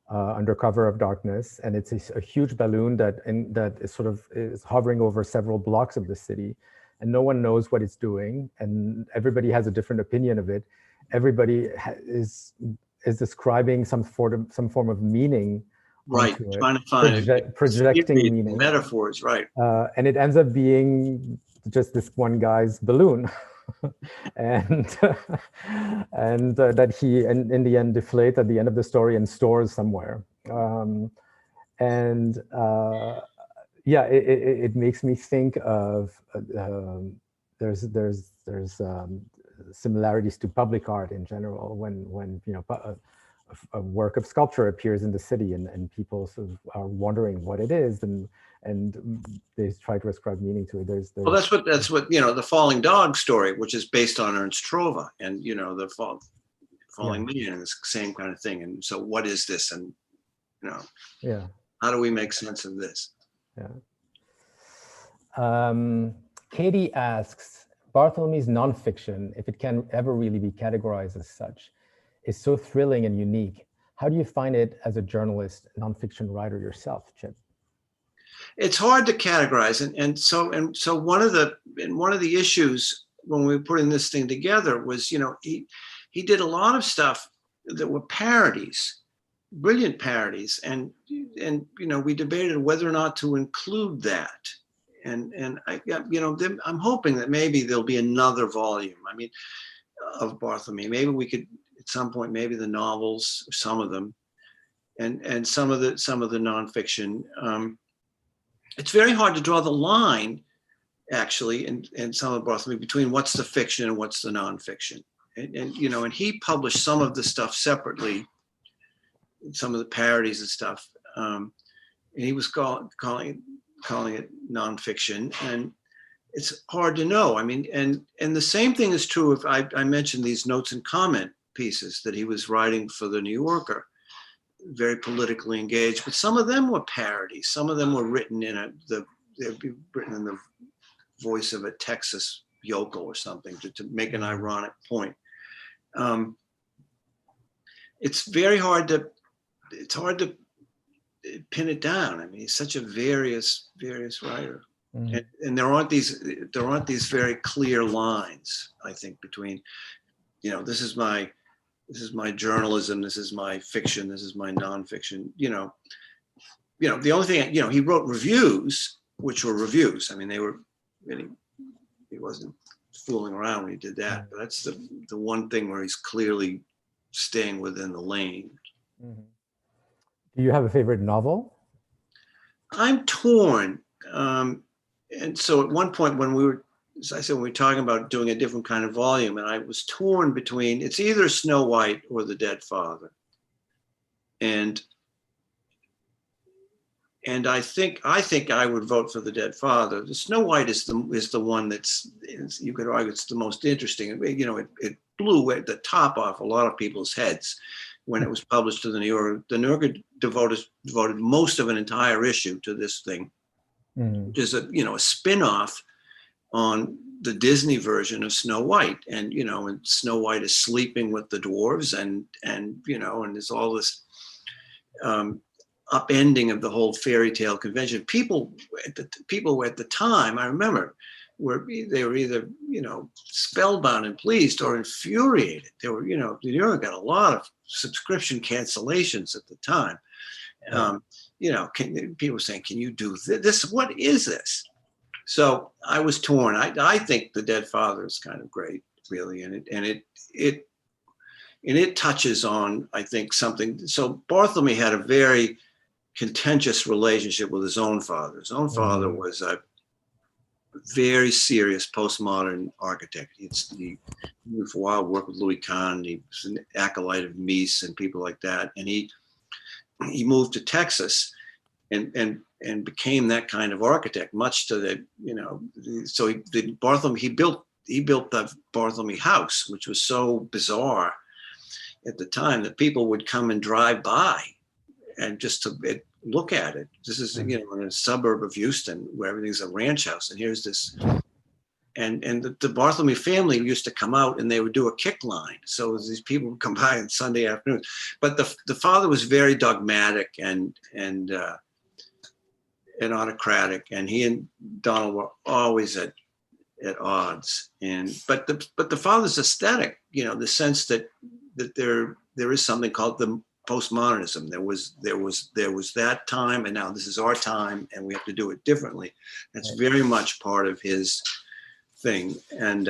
under cover of darkness, and it's a huge balloon that is sort of is hovering over several blocks of the city, and no one knows what it's doing, and everybody has a different opinion of it. Everybody is describing some form of meaning, right? Onto it, Trying to find projecting meaning, metaphors, right? And it ends up being just this one guy's balloon. and that he in the end deflates at the end of the story and stores somewhere. Yeah, it makes me think of there's similarities to public art in general when you know a work of sculpture appears in the city and people sort of are wondering what it is and they try to ascribe meaning to it. Well, that's what you know, the Falling Dog story, which is based on Ernst Trova, and you know the falling man and this same kind of thing. And so, what is this? And you know, how do we make sense of this? Katie asks, Barthelme's nonfiction, if it can ever really be categorized as such, is so thrilling and unique. How do you find it as a journalist, nonfiction writer yourself, Chip? It's hard to categorize, and so one of the issues when we were putting this thing together was, you know, he did a lot of stuff that were parodies, brilliant parodies, and you know, we debated whether or not to include that, and I, you know, I'm hoping that maybe there'll be another volume. I mean, of Barthelme. Maybe we could at some point, maybe the novels, some of them, and some of the nonfiction. It's very hard to draw the line, actually, in some of Barthelme between what's the fiction and what's the nonfiction. And you know, and he published some of the stuff separately, some of the parodies and stuff. And he was calling it nonfiction, and it's hard to know. I mean, and the same thing is true if I mentioned these notes and comment pieces that he was writing for the New Yorker, very politically engaged, but some of them were parodies. Some of them were written they'd be written in the voice of a Texas yokel or something to make an ironic point. It's hard to pin it down. I mean, he's such a various writer, and there aren't these very clear lines, I think, between, you know, this is my journalism, this is my fiction, this is my nonfiction. You know, the only thing, you know, he wrote reviews, which were reviews. I mean, he wasn't fooling around when he did that. But that's the one thing where he's clearly staying within the lane. Do you have a favorite novel? I'm torn. And so at one point when we were, as I said, when we were talking about doing a different kind of volume, and I was torn between, it's either Snow White or The Dead Father. And I think I would vote for The Dead Father. The Snow White is the one you could argue it's the most interesting. You know, it blew at the top off a lot of people's heads when it was published to the New Yorker. The New Yorker devoted most of an entire issue to this thing, which is a spin-off on the Disney version of Snow White. And, you know, and Snow White is sleeping with the dwarves and you know, and there's all this upending of the whole fairy tale convention. People at the time, I remember, they were either, you know, spellbound and pleased or infuriated. They were, you know, the New Yorker got a lot of subscription cancellations at the time. You know, people were saying, can you do this? What is this? So I was torn. I think The Dead Father is kind of great, really, and it touches on, I think, something. So Barthelme had a very contentious relationship with his own father. His own father was a very serious postmodern architect. He for a while worked with Louis Kahn. He was an acolyte of Mies and people like that. And he moved to Texas and became that kind of architect, much to the, you know, so he built the Barthelme house, which was so bizarre at the time that people would come and drive by and just to look at it. This is, you know, in a suburb of Houston where everything's a ranch house, and here's this the Barthelme family used to come out and they would do a kick line. So these people would come by on Sunday afternoons. But the father was very dogmatic and autocratic, and he and Donald were always at odds. But the father's aesthetic, the sense that there is something called the postmodernism. There was that time, and now this is our time, and we have to do it differently. That's very much part of his thing. And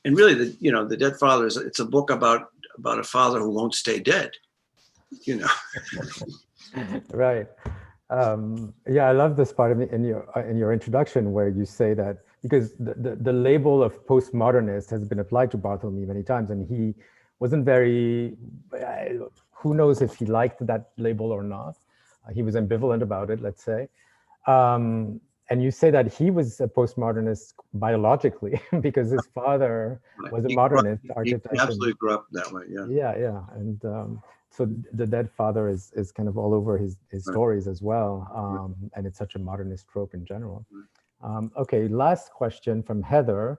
really, the Dead Father it's a book about a father who won't stay dead. Right. Yeah, I love this part in your introduction where you say that because the label of postmodernist has been applied to Barthelme many times, and he wasn't very, who knows if he liked that label or not. He was ambivalent about it, let's say. And you say that he was a postmodernist biologically because his father was a modernist architect. He absolutely grew up that way, yeah. Yeah. And so the Dead Father is kind of all over his stories as well. And it's such a modernist trope in general. Okay, last question from Heather.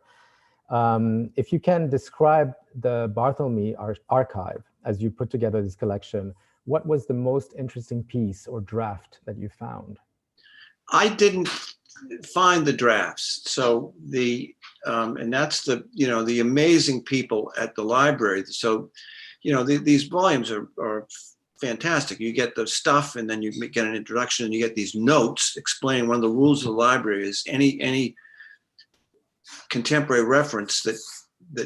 If you can describe the Barthelme archive as you put together this collection, what was the most interesting piece or draft that you found? I didn't find the drafts. So and that's the amazing people at the library. So, these volumes are fantastic. You get the stuff, and then you get an introduction, and you get these notes explaining one of the rules of the library is any contemporary reference that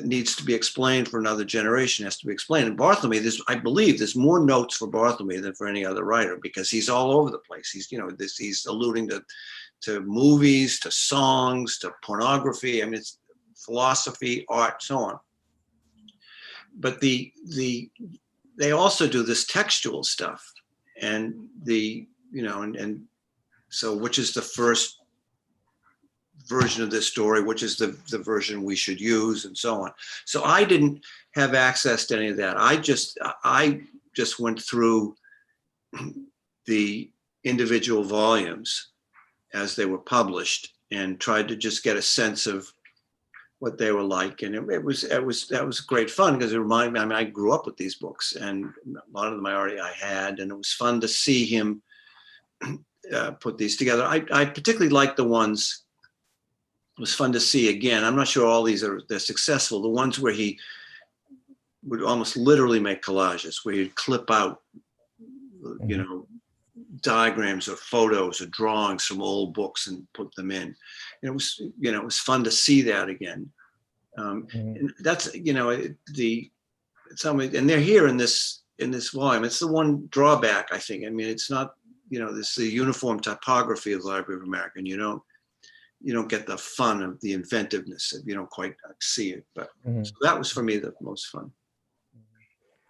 needs to be explained for another generation has to be explained. And Barthelme, I believe there's more notes for Barthelme than for any other writer, because he's all over the place. He's alluding to movies, to songs, to pornography. I mean, it's philosophy, art, so on. But they also do this textual stuff, and so which is the first version of this story, which is the version we should use, and so on. So I didn't have access to any of that. I just went through the individual volumes as they were published and tried to just get a sense of what they were like. And that was great fun, because it reminded me, I grew up with these books, and a lot of them I had, and it was fun to see him put these together. I particularly like the ones, it was fun to see again. I'm not sure all these they're successful. The ones where he would almost literally make collages, where he'd clip out, diagrams or photos or drawings from old books and put them in. And it was fun to see that again. And that's, and they're here in this volume. It's the one drawback, I think. I mean, it's not, this the uniform typography of the Library of America, and you don't get the fun of the inventiveness if you don't quite see it. But so that was for me the most fun.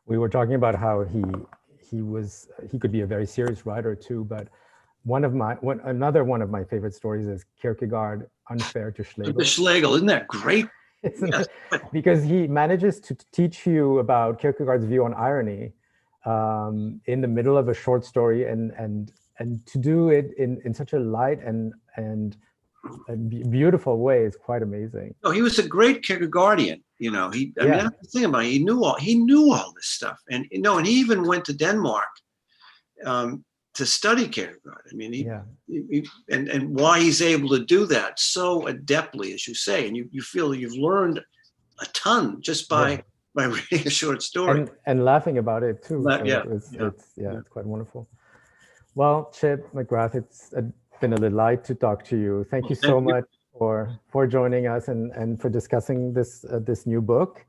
We were talking about how he could be a very serious writer too, but another one of my favorite stories is Kierkegaard, Unfair to Schlegel. The Schlegel, isn't that great? Yes. Because he manages to teach you about Kierkegaard's view on irony in the middle of a short story, and to do it in such a light and a beautiful way is quite amazing. No, he was a great Kierkegaardian. I mean, that's the thing about it. He knew all this stuff, and and he even went to Denmark to study Kierkegaard. I mean, and why he's able to do that so adeptly, as you say, and you feel you've learned a ton just by reading a short story and laughing about it too. It's quite wonderful. Well, Chip McGrath, it's been a delight to talk to you. Thank you so much for joining us and for discussing this new book.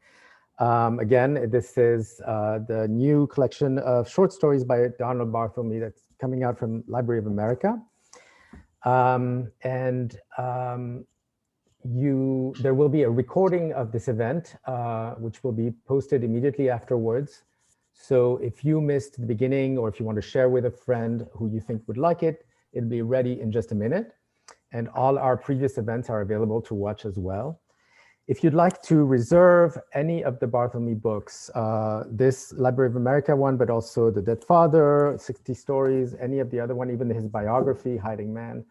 Again, this is the new collection of short stories by Donald Barthelme that's coming out from Library of America. There will be a recording of this event, which will be posted immediately afterwards. So if you missed the beginning, or if you want to share with a friend who you think would like it, it'll be ready in just a minute. And all our previous events are available to watch as well. If you'd like to reserve any of the Barthelme books, this Library of America one, but also The Dead Father, 60 Stories, any of the other one, even his biography, Hiding Man,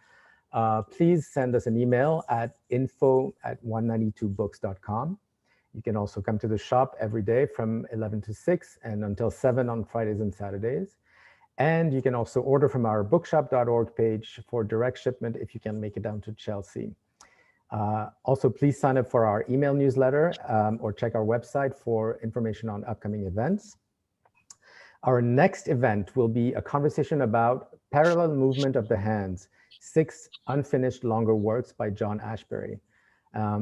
please send us an email at info@192books.com. You can also come to the shop every day from 11 to 6 and until 7 on Fridays and Saturdays. And you can also order from our bookshop.org page for direct shipment if you can make it down to Chelsea. Also, please sign up for our email newsletter or check our website for information on upcoming events. Our next event will be a conversation about Parallel Movement of the Hands, 6 unfinished longer works by John Ashbery.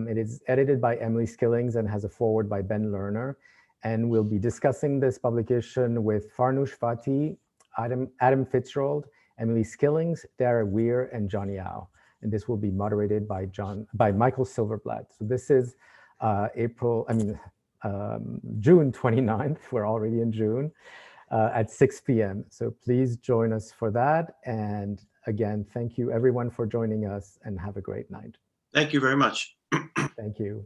It is edited by Emily Skillings and has a foreword by Ben Lerner. And we'll be discussing this publication with Farnoosh Fatih, Adam Fitzgerald, Emily Skillings, Dara Weir, and John Yao. And this will be moderated by Michael Silverblatt. So this is June 29th. We're already in June at 6 p.m. So please join us for that. And again, thank you everyone for joining us and have a great night. Thank you very much. Thank you.